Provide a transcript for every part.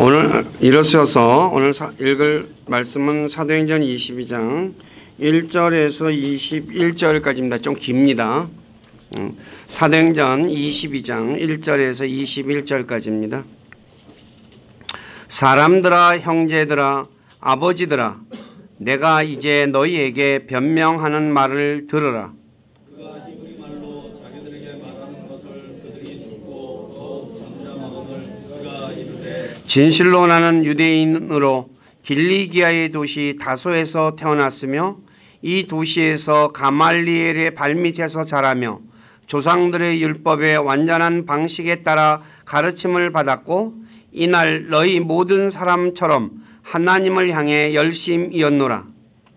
오늘 일어서서 오늘 읽을 말씀은 사도행전 22장 1절에서 21절까지입니다. 좀 깁니다. 사도행전 22장 1절에서 21절까지입니다. 사람들아, 형제들아, 아버지들아, 내가 이제 너희에게 변명하는 말을 들으라. 그가 히브리 말로 자기들에게 말하는 것을 그들이 듣고 더욱 잠잠하거늘 그가 이르되 진실로 나는 유대인으로 길리기아의 도시 다소에서 태어났으며 이 도시에서 가말리엘의 발밑에서 자라며 조상들의 율법의 완전한 방식에 따라 가르침을 받았고 이날 너희 모든 사람처럼 하나님을 향해 열심이었노라.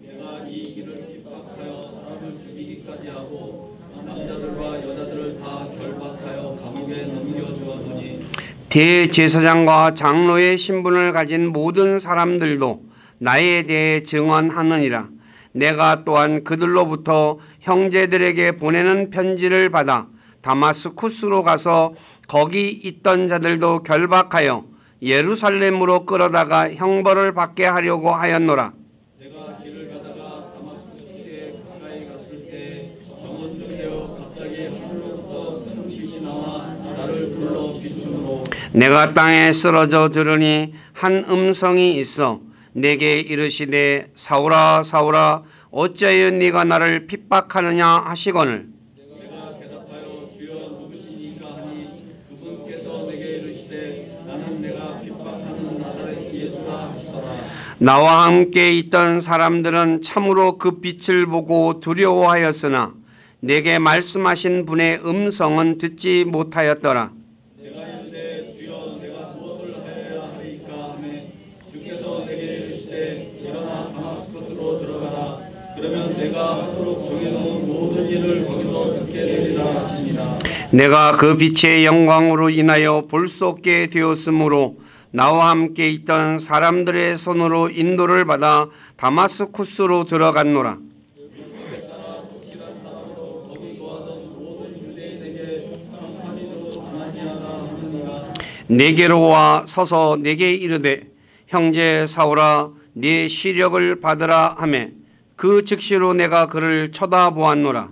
내가 이 길을 핍박하여 사람을 죽이기까지 하고 남자들과 여자들을 다 결박하여 감옥에 넘겨주었노니 대제사장과 장로의 신분을 가진 모든 사람들도 나에 대해 증언하느니라. 내가 또한 그들로부터 형제들에게 보내는 편지를 받아 다마스쿠스로 가서 거기 있던 자들도 결박하여 예루살렘으로 끌어다가 형벌을 받게 하려고 하였노라. 내가 길을 가다가 다마스쿠스에 가까이 갔을 때 정원쯤 되어 갑자기 하늘로부터 큰 빛이 나와 나를 불러 비추므로 내가 땅에 쓰러져 들으니 한 음성이 있어 내게 이르시되 사울아 사울아 어찌하여 네가 나를 핍박하느냐 하시거늘 내가 대답하여 주여 누구시니까 하니 그분께서 내게 이르시되 나는 내가 핍박하는 나사렛 예수라 하시더라. 나와 함께 있던 사람들은 참으로 그 빛을 보고 두려워하였으나 내게 말씀하신 분의 음성은 듣지 못하였더라. 내가 이르되 주여 내가 무엇을 하여야 하리까 하매 주께서 내게 이르시되 일어나 다마스쿠스로 들어가라. 그러면 내가 하도록 정해놓은 모든 일을 거기서 듣게 되리라 하시니라. 내가 그 빛의 영광으로 인하여 볼 수 없게 되었으므로 나와 함께 있던 사람들의 손으로 인도를 받아 다마스쿠스로 들어갔노라. 내게로 와 서서 내게 이르되 형제 사울아 네 시력을 받으라 하매 그 즉시로 내가 그를 쳐다보았노라.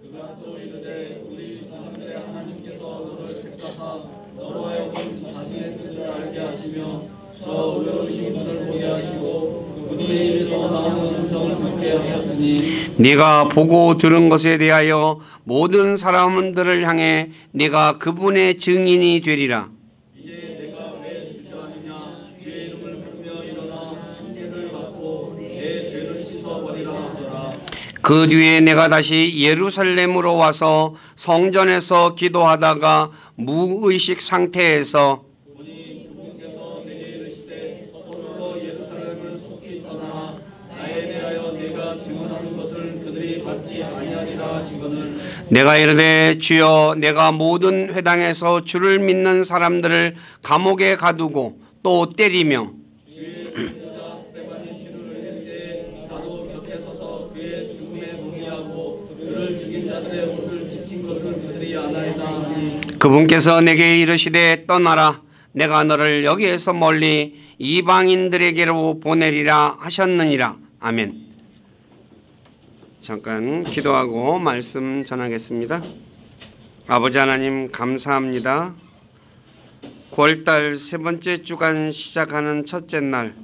그가 또 이르되 우리 사람들의 하나님께서 너를 택하사 너로 하여금 자신의 뜻을 알게 하시며 저 의로우신 분을 보게 하시고 그분의 입에서 나오는 음성을 듣게 하셨으니 네가 보고 들은 것에 대하여 모든 사람들을 향해 네가 그분의 증인이 되리라. 이제 내가 왜 주저하느냐 주의 이름을 부르며 일어나 칭죄를 받고 내 죄를 씻어버리라 하더라. 그 뒤에 내가 다시 예루살렘으로 와서 성전에서 기도하다가 무의식 상태에서 보니 그분께서 내게 이르시되 서둘러 예루살렘을 속히 떠나라. 나에 대하여 내가 증언하는 것을 그들이 받지 아니하리라 하시거늘 내가 이르되 주여 내가 모든 회당에서 주를 믿는 사람들을 감옥에 가두고 또 때리며 주의 선지자 스데반이 피를 흘릴 때 나도 곁에 서서 그의 죽음에 동의하고 그를 죽인 자들의 옷을 지킨 것을 그들이 아나이다 하니 그분께서 내게 이르시되 떠나라 내가 너를 여기에서 멀리 이방인들에게로 보내리라 하셨느니라. 아멘. 잠깐 기도하고 말씀 전하겠습니다. 아버지 하나님 감사합니다. 9월달 세 번째 주간 시작하는 첫째 날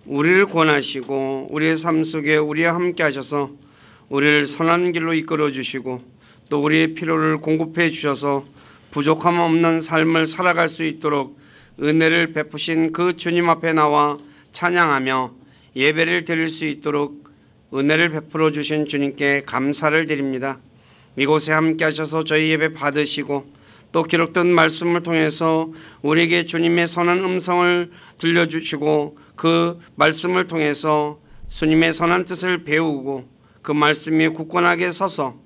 우리를 권하시고 우리의 삶 속에 우리와 함께 하셔서 우리를 선한 길로 이끌어 주시고 또 우리의 필요를 공급해 주셔서 부족함 없는 삶을 살아갈 수 있도록 은혜를 베푸신 그 주님 앞에 나와 찬양하며 예배를 드릴 수 있도록 은혜를 베풀어 주신 주님께 감사를 드립니다. 이곳에 함께 하셔서 저희 예배 받으시고 또 기록된 말씀을 통해서 우리에게 주님의 선한 음성을 들려주시고 그 말씀을 통해서 주님의 선한 뜻을 배우고 그 말씀에 굳건하게 서서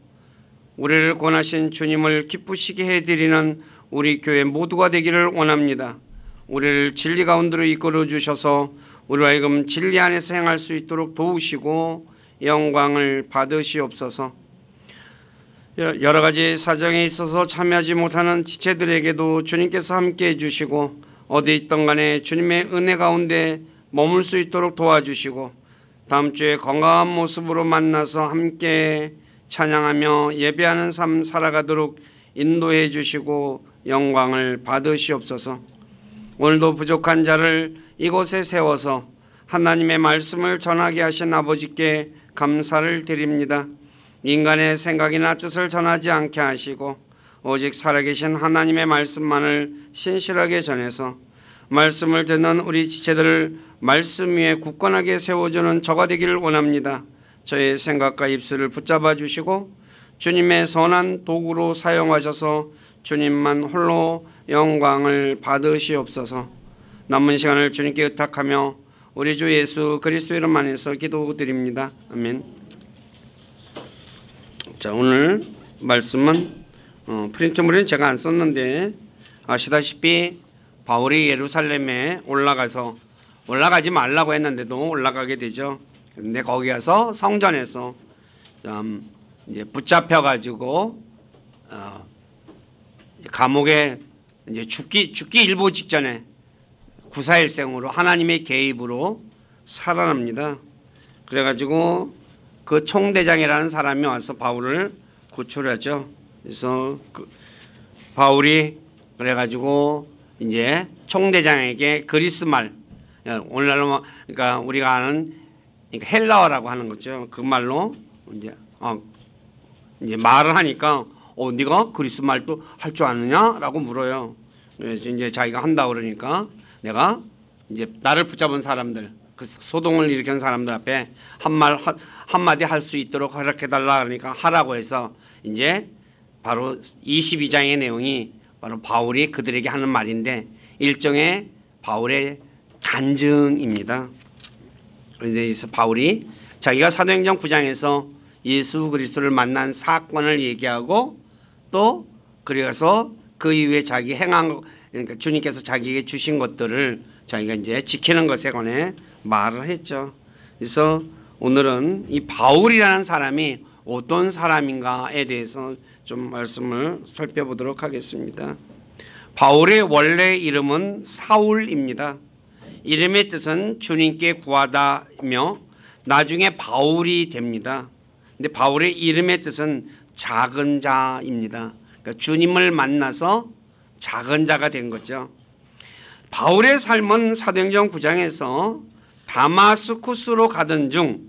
우리를 권하신 주님을 기쁘시게 해드리는 우리 교회 모두가 되기를 원합니다. 우리를 진리 가운데로 이끌어 주셔서 우리와 하여금 진리 안에서 행할 수 있도록 도우시고 영광을 받으시옵소서. 여러 가지 사정에 있어서 참여하지 못하는 지체들에게도 주님께서 함께해 주시고 어디 있던 간에 주님의 은혜 가운데 머물 수 있도록 도와주시고 다음 주에 건강한 모습으로 만나서 함께 찬양하며 예배하는 삶 살아가도록 인도해 주시고 영광을 받으시옵소서. 오늘도 부족한 자를 이곳에 세워서 하나님의 말씀을 전하게 하신 아버지께 감사를 드립니다. 인간의 생각이나 뜻을 전하지 않게 하시고 오직 살아계신 하나님의 말씀만을 신실하게 전해서 말씀을 듣는 우리 지체들을 말씀 위에 굳건하게 세워주는 저가 되기를 원합니다. 저의 생각과 입술을 붙잡아 주시고 주님의 선한 도구로 사용하셔서 주님만 홀로 영광을 받으시옵소서. 남은 시간을 주님께 의탁하며 우리 주 예수 그리스도의 이름 안에서 기도드립니다. 아멘. 자, 오늘 말씀은 프린트물은 제가 안 썼는데 아시다시피 바울이 예루살렘에 올라가지 말라고 했는데도 올라가게 되죠. 그런데 거기 가서 성전에서 이제 붙잡혀 가지고 감옥에 이제 죽기 일보 직전에 구사일생으로 하나님의 개입으로 살아납니다. 그래가지고 그 총대장이라는 사람이 와서 바울을 구출하죠. 그래서 바울이 그래가지고 이제 총대장에게 그리스 말, 오늘날로 그러니까 우리가 아는 그러니까 헬라어라고 하는 거죠. 그 말로 이제 말을 하니까 네가 그리스 말도 할 줄 아느냐라고 물어요. 그래서 이제 자기가 한다 그러니까 내가 이제 나를 붙잡은 사람들, 그 소동을 일으킨 사람들 앞에 한마디 할 수 있도록 허락해달라 그러니까 하라고 해서 이제 바로 22장의 내용이 바로 바울이 그들에게 하는 말인데 일종의 바울의 간증입니다. 그래서 바울이 자기가 사도행전 9장에서 예수 그리스도를 만난 사건을 얘기하고 또 그래서 그 이후에 자기 행한 그러니까 주님께서 자기에게 주신 것들을 자기가 이제 지키는 것에 관해 말을 했죠. 그래서 오늘은 이 바울이라는 사람이 어떤 사람인가에 대해서 좀 말씀을 살펴보도록 하겠습니다. 바울의 원래 이름은 사울입니다. 이름의 뜻은 주님께 구하다며 나중에 바울이 됩니다. 근데 바울의 이름의 뜻은 작은 자입니다. 그러니까 주님을 만나서 작은 자가 된 거죠. 바울의 삶은 사도행전 9장에서 다마스쿠스로 가던 중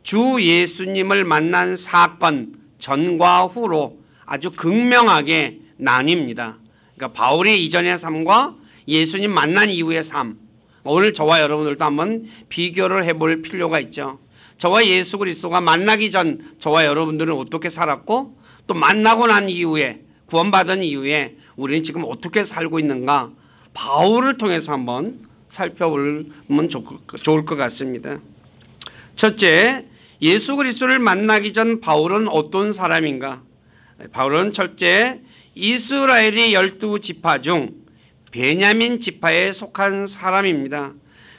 주 예수님을 만난 사건 전과 후로 아주 극명하게 나뉩니다. 그러니까 바울의 이전의 삶과 예수님 만난 이후의 삶, 오늘 저와 여러분들도 한번 비교를 해볼 필요가 있죠. 저와 예수 그리스도가 만나기 전 저와 여러분들은 어떻게 살았고 또 만나고 난 이후에 구원받은 이후에 우리는 지금 어떻게 살고 있는가 바울을 통해서 한번 살펴보면 좋을 것 같습니다. 첫째, 예수 그리스도를 만나기 전 바울은 어떤 사람인가? 바울은 첫째, 이스라엘의 12지파 중 베냐민 지파에 속한 사람입니다.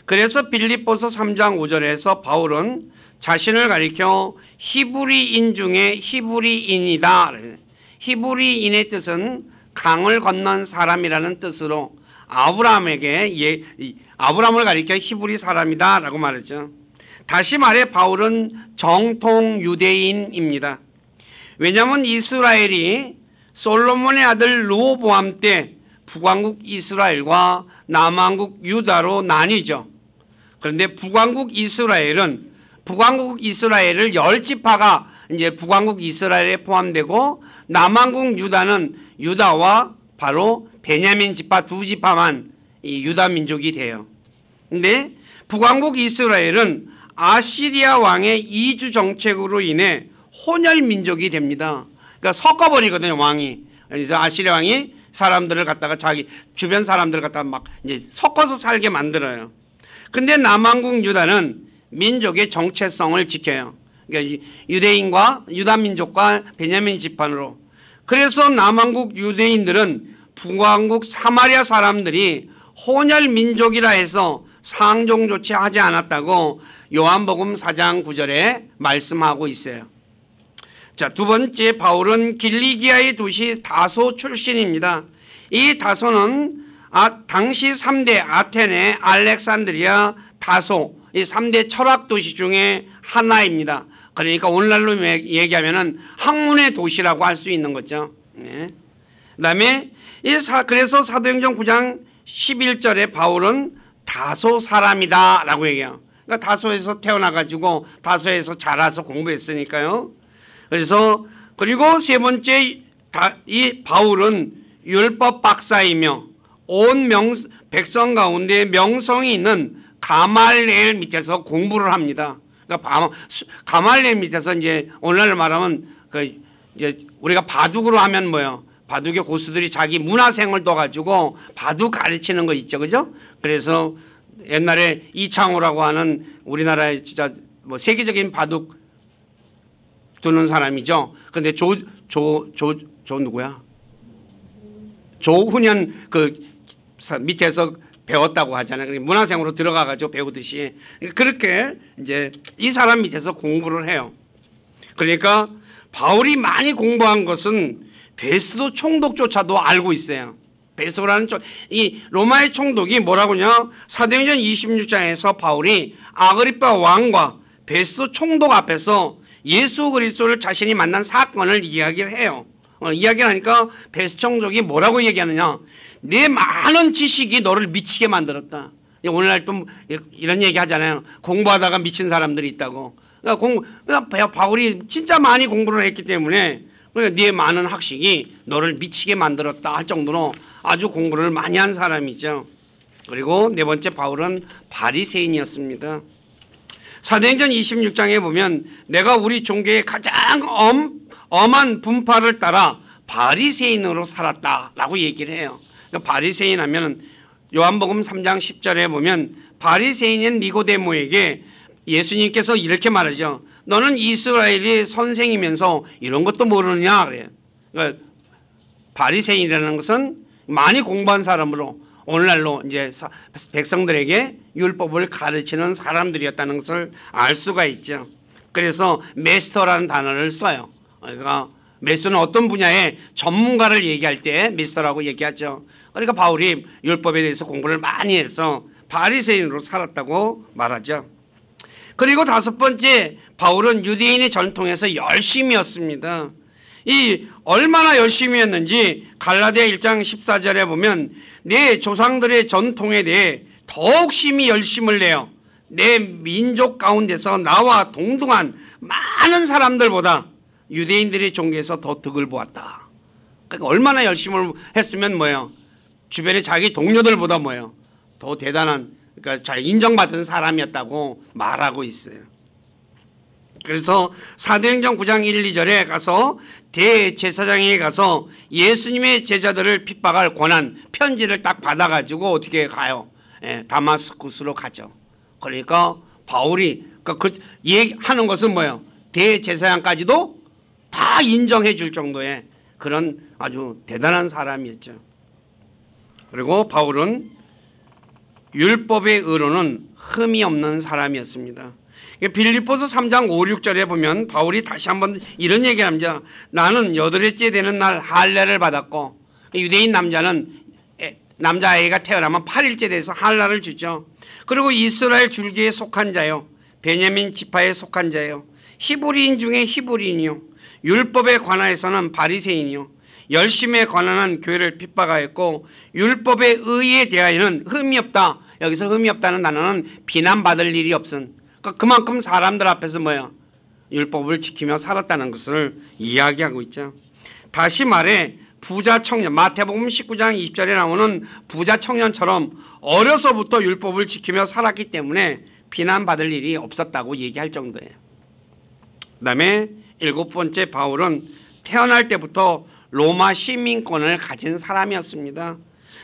그래서 빌립보서 3장 5절에서 바울은 자신을 가리켜 히브리인 중에 히브리인이다. 히브리인의 뜻은 강을 건넌 사람이라는 뜻으로 아브라함을 가리켜 히브리 사람이다 라고 말했죠. 다시 말해 바울은 정통 유대인입니다. 왜냐하면 이스라엘이 솔로몬의 아들 르호보암 때 북왕국 이스라엘과 남왕국 유다로 나뉘죠. 그런데 북왕국 이스라엘을 10지파가 이제 북왕국 이스라엘에 포함되고 남왕국 유다는 유다와 바로 베냐민 지파 2지파만 이 유다 민족이 돼요. 그런데 북왕국 이스라엘은 아시리아 왕의 이주 정책으로 인해 혼혈 민족이 됩니다. 그러니까 섞어버리거든요, 왕이. 그래서 아시리아 왕이 사람들을 갖다가 자기 주변 사람들을 갖다가 막 이제 섞어서 살게 만들어요. 근데 남왕국 유다는 민족의 정체성을 지켜요. 그러니까 유대인과 유다 민족과 베냐민 지파로. 그래서 남왕국 유대인들은 북왕국 사마리아 사람들이 혼혈 민족이라 해서 상종 조치하지 않았다고 요한복음 4장 9절에 말씀하고 있어요. 자, 두 번째, 바울은 길리기아의 도시 다소 출신입니다. 이 다소는 당시 3대 아테네, 알렉산드리아, 다소 이 3대 철학 도시 중에 하나입니다. 그러니까 오늘날로 얘기하면은 학문의 도시라고 할 수 있는 거죠. 네. 그다음에 그래서 사도행전 9장 11절에 바울은 다소 사람이다라고 얘기해요. 그러니까 다소에서 태어나가지고 다소에서 자라서 공부했으니까요. 그래서 그리고 세 번째 이 바울은 율법 박사이며 온 백성 가운데 명성이 있는 가말리엘 밑에서 공부를 합니다. 그러니까 가말리엘 밑에서 이제 오늘날 말하면 이제 우리가 바둑으로 하면 뭐요? 바둑의 고수들이 자기 문화생을 둬가지고 바둑 가르치는 거 있죠, 그죠? 그래서 옛날에 이창호라고 하는 우리나라의 진짜 뭐 세계적인 바둑 두는 사람이죠. 근데 누구야? 조훈현 그 밑에서 배웠다고 하잖아요. 문화생으로 들어가가지고 배우듯이 그렇게 이제 이 사람 밑에서 공부를 해요. 그러니까 바울이 많이 공부한 것은 베스도 총독조차도 알고 있어요. 베스도라는 이 로마의 총독이 뭐라고냐? 사도행전 26장에서 바울이 아그리파 왕과 베스도 총독 앞에서 예수 그리스도를 자신이 만난 사건을 이야기를 해요. 이야기를 하니까 베스도 총독이 뭐라고 얘기하느냐? 내 많은 지식이 너를 미치게 만들었다. 오늘날 또 이런 얘기 하잖아요. 공부하다가 미친 사람들이 있다고. 그러니까 바울이 진짜 많이 공부를 했기 때문에 네 많은 학식이 너를 미치게 만들었다 할 정도로 아주 공부를 많이 한 사람이죠. 그리고 네 번째 바울은 바리새인이었습니다. 사도행전 26장에 보면 내가 우리 종교의 가장 엄한 분파를 따라 바리새인으로 살았다라고 얘기를 해요. 그러니까 바리새인 하면 요한복음 3장 10절에 보면 바리새인인 니고데모에게 예수님께서 이렇게 말하죠. 너는 이스라엘의 선생이면서 이런 것도 모르느냐 그래요. 그러니까 바리새인이라는 것은 많이 공부한 사람으로 오늘날로 이제 백성들에게 율법을 가르치는 사람들이었다는 것을 알 수가 있죠. 그래서 메스터라는 단어를 써요. 그러니까 메스터는 어떤 분야의 전문가를 얘기할 때 메스터라고 얘기하죠. 그러니까 바울이 율법에 대해서 공부를 많이 해서 바리새인으로 살았다고 말하죠. 그리고 다섯 번째 바울은 유대인의 전통에서 열심이었습니다. 이 얼마나 열심히 했는지 갈라디아 1장 14절에 보면 내 조상들의 전통에 대해 더욱 심히 열심을 내요. 내 민족 가운데서 나와 동등한 많은 사람들보다 유대인들의 종교에서 더 득을 보았다. 그러니까 얼마나 열심을 했으면 뭐예요? 주변에 자기 동료들보다 뭐예요? 더 대단한 그러니까 잘 인정받은 사람이었다고 말하고 있어요. 그래서 사도행전 9장 1, 2절에 가서 대제사장에 가서 예수님의 제자들을 핍박할 권한 편지를 딱 받아가지고 어떻게 가요? 다마스쿠스로 가죠. 그러니까 바울이 그 얘기하는 것은 뭐예요? 대제사장까지도 다 인정해 줄 정도의 그런 아주 대단한 사람이었죠. 그리고 바울은 율법의 의로는 흠이 없는 사람이었습니다. 빌립보서 3장 5, 6절에 보면 바울이 다시 한번 이런 얘기를 합니다. 나는 여덟째 되는 날 할례를 받았고 유대인 남자아이가 태어나면 8일째 돼서 할례를 주죠. 그리고 이스라엘 줄기에 속한 자요 베냐민 지파에 속한 자요 히브리인 중에 히브리인이요 율법에 관하여서는 바리새인이요 열심에 관한한 교회를 핍박하였고 율법의 의에 대하여는 흠이 없다. 여기서 흠이 없다는 단어는 비난받을 일이 없은 그만큼 사람들 앞에서 뭐야 율법을 지키며 살았다는 것을 이야기하고 있죠. 다시 말해 부자 청년 마태복음 19장 20절에 나오는 부자 청년처럼 어려서부터 율법을 지키며 살았기 때문에 비난받을 일이 없었다고 얘기할 정도예요. 그다음에 일곱 번째 바울은 태어날 때부터 로마 시민권을 가진 사람이었습니다.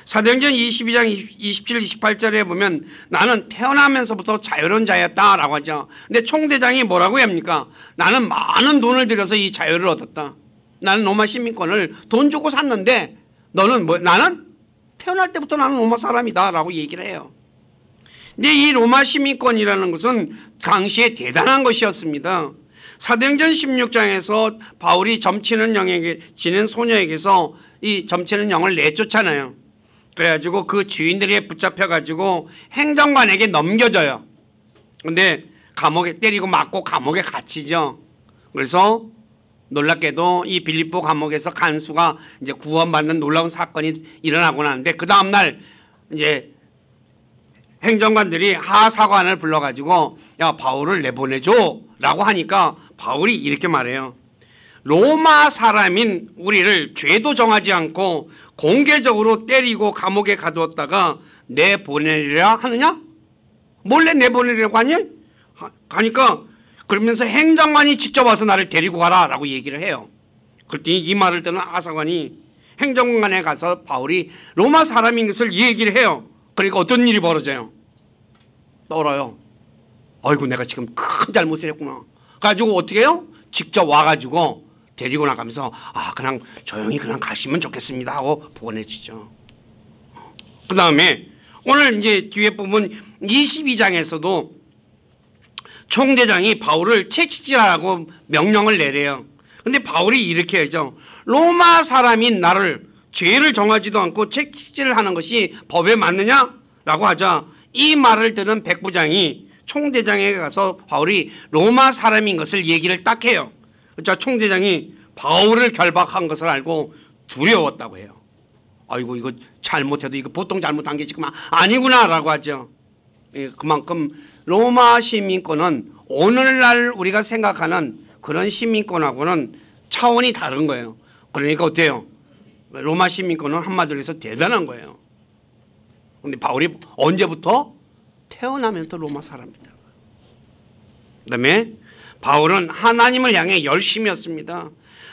사도행전 22장 27, 28절에 보면 나는 태어나면서부터 자유로운 자였다라고 하죠. 근데 총대장이 뭐라고 합니까? 나는 많은 돈을 들여서 이 자유를 얻었다. 나는 로마 시민권을 돈 주고 샀는데 너는 나는 태어날 때부터 나는 로마 사람이다라고 얘기를 해요. 근데 이 로마 시민권이라는 것은 당시에 대단한 것이었습니다. 사도행전 16장에서 바울이 점치는 영에게 지는 소녀에게서 이 점치는 영을 내쫓잖아요. 그래가지고 그 주인들이 붙잡혀가지고 행정관에게 넘겨져요. 근데 감옥에 때리고 맞고 감옥에 갇히죠. 그래서 놀랍게도 이 빌립보 감옥에서 간수가 이제 구원받는 놀라운 사건이 일어나고 나는데 그 다음날 이제 행정관들이 하사관을 불러가지고 야 바울을 내보내줘라고 하니까 바울이 이렇게 말해요. 로마 사람인 우리를 죄도 정하지 않고 공개적으로 때리고 감옥에 가두었다가 내보내리라 하느냐? 몰래 내보내려고 하니? 하니까 그러면서 행정관이 직접 와서 나를 데리고 가라 라고 얘기를 해요. 그랬더니 이 말을 듣는 하사관이 행정관에 가서 바울이 로마 사람인 것을 얘기를 해요. 그러니까 어떤 일이 벌어져요? 떨어요. 아이고 내가 지금 큰 잘못을 했구나. 가지고 어떻게 해요? 직접 와가지고 데리고 나가면서 아 그냥 조용히 그냥 가시면 좋겠습니다 하고 보내주죠. 그 다음에 오늘 이제 뒤에 보면 22장에서도 총대장이 바울을 채찍질하라고 명령을 내려요. 근데 바울이 이렇게 하죠. 로마 사람인 나를 죄를 정하지도 않고 채찍질을 하는 것이 법에 맞느냐라고 하자 이 말을 들은 백부장이 총대장에게 가서 바울이 로마 사람인 것을 얘기를 딱 해요. 그러니까 총대장이 바울을 결박한 것을 알고 두려웠다고 해요. 아이고 이거 잘못해도 이거 보통 잘못한 게 지금 아니구나 라고 하죠. 그만큼 로마 시민권은 오늘날 우리가 생각하는 그런 시민권하고는 차원이 다른 거예요. 그러니까 어때요? 로마 시민권은 한마디로 해서 대단한 거예요. 그런데 바울이 언제부터? 태어나면서 로마 사람이다. 그다음에 바울은 하나님을 향해 열심이었습니다.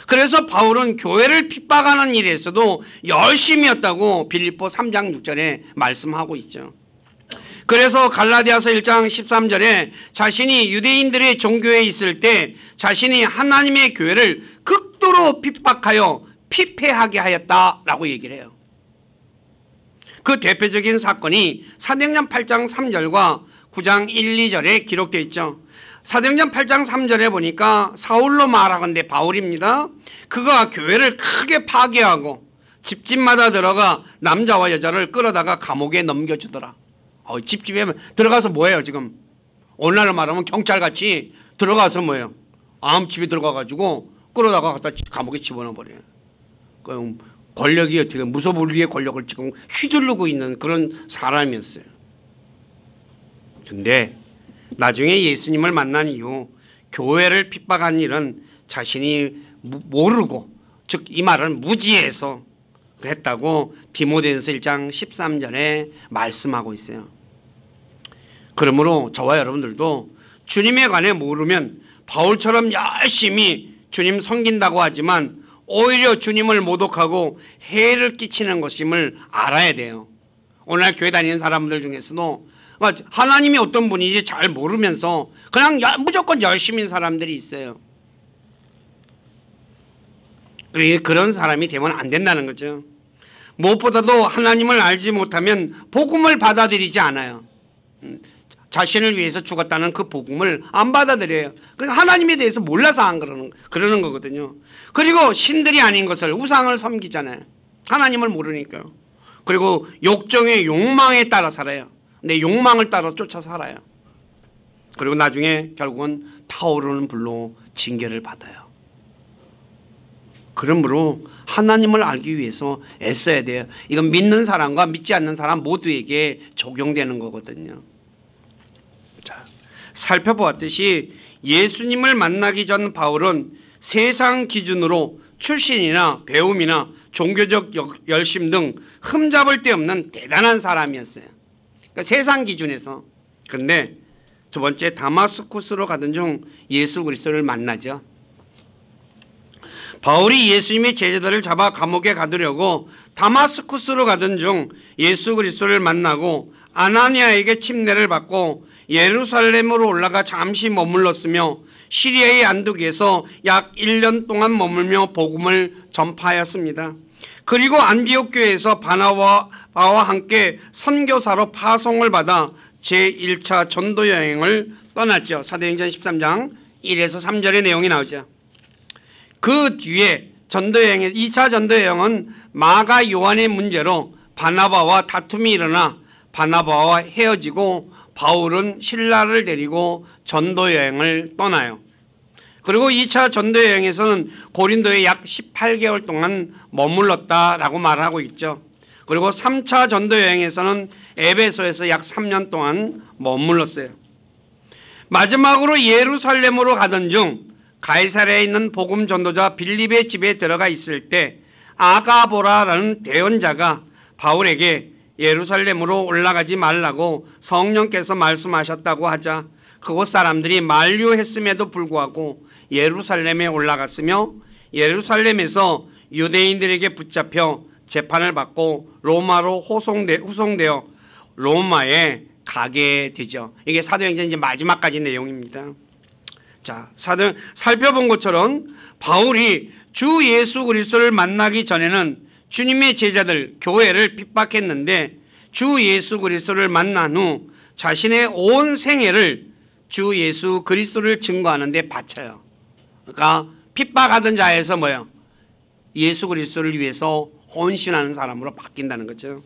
그래서 바울은 교회를 핍박하는 일에서도 열심이었다고 빌립보 3장 6절에 말씀하고 있죠. 그래서 갈라디아서 1장 13절에 자신이 유대인들의 종교에 있을 때 자신이 하나님의 교회를 극도로 핍박하여 피폐하게 하였다라고 얘기를 해요. 그 대표적인 사건이 사도행전 8장 3절과 9장 1, 2절에 기록되어 있죠. 사도행전 8장 3절에 보니까 사울로 말하건대 바울입니다. 그가 교회를 크게 파괴하고 집집마다 들어가 남자와 여자를 끌어다가 감옥에 넘겨주더라. 집집에 들어가서 뭐예요 지금? 오늘날 말하면 경찰같이 들어가서 뭐예요? 아무 집에 들어가가지고 끌어다가 갖다 감옥에 집어넣어버려요. 권력이 어떻게 무소불위의 권력을 지금 휘두르고 있는 그런 사람이었어요. 근데 나중에 예수님을 만난 이후 교회를 핍박한 일은 자신이 모르고 즉 이 말은 무지해서 했다고 디모데전서 1장 13절에 말씀하고 있어요. 그러므로 저와 여러분들도 주님에 관해 모르면 바울처럼 열심히 주님 섬긴다고 하지만 오히려 주님을 모독하고 해를 끼치는 것임을 알아야 돼요. 오늘날 교회 다니는 사람들 중에서도 하나님이 어떤 분인지 잘 모르면서 그냥 무조건 열심인 사람들이 있어요. 그런 사람이 되면 안 된다는 거죠. 무엇보다도 하나님을 알지 못하면 복음을 받아들이지 않아요. 자신을 위해서 죽었다는 그 복음을 안 받아들여요. 그러니까 하나님에 대해서 몰라서 안 그러는 거거든요. 그리고 신들이 아닌 것을 우상을 섬기잖아요. 하나님을 모르니까요. 그리고 욕정의 욕망에 따라 살아요. 내 욕망을 따라 쫓아 살아요. 그리고 나중에 결국은 타오르는 불로 징계를 받아요. 그러므로 하나님을 알기 위해서 애써야 돼요. 이건 믿는 사람과 믿지 않는 사람 모두에게 적용되는 거거든요. 자, 살펴보았듯이 예수님을 만나기 전 바울은 세상 기준으로 출신이나 배움이나 종교적 열심 등 흠잡을 데 없는 대단한 사람이었어요. 그러니까 세상 기준에서. 그런데 두 번째 다마스쿠스로 가던 중 예수 그리스도를 만나죠. 바울이 예수님의 제자들을 잡아 감옥에 가두려고 다마스쿠스로 가던 중 예수 그리스도를 만나고 아나니아에게 침례를 받고 예루살렘으로 올라가 잠시 머물렀으며 시리아의 안독에서 약 1년 동안 머물며 복음을 전파하였습니다. 그리고 안디옥 교회에서 바나바와 함께 선교사로 파송을 받아 제1차 전도 여행을 떠났죠. 사도행전 13장 1에서 3절의 내용이 나오죠. 그 뒤에 전도여행의 2차 전도여행은 마가 요한의 문제로 바나바와 다툼이 일어나 바나바와 헤어지고 바울은 실라를 데리고 전도 여행을 떠나요. 그리고 2차 전도 여행에서는 고린도에 약 18개월 동안 머물렀다라고 말하고 있죠. 그리고 3차 전도 여행에서는 에베소에서 약 3년 동안 머물렀어요. 마지막으로 예루살렘으로 가던 중 가이사랴에 있는 복음 전도자 빌립의 집에 들어가 있을 때 아가보라라는 대언자가 바울에게 예루살렘으로 올라가지 말라고 성령께서 말씀하셨다고 하자 그곳 사람들이 만류했음에도 불구하고 예루살렘에 올라갔으며 예루살렘에서 유대인들에게 붙잡혀 재판을 받고 로마로 후송되어 로마에 가게 되죠. 이게 사도행전 이제 마지막까지 내용입니다. 자, 살펴본 것처럼 바울이 주 예수 그리스도를 만나기 전에는 주님의 제자들 교회를 핍박했는데 주 예수 그리스도를 만난 후 자신의 온 생애를 주 예수 그리스도를 증거하는 데 바쳐요. 그러니까 핍박하던 자에서 뭐예요? 예수 그리스도를 위해서 헌신하는 사람으로 바뀐다는 거죠.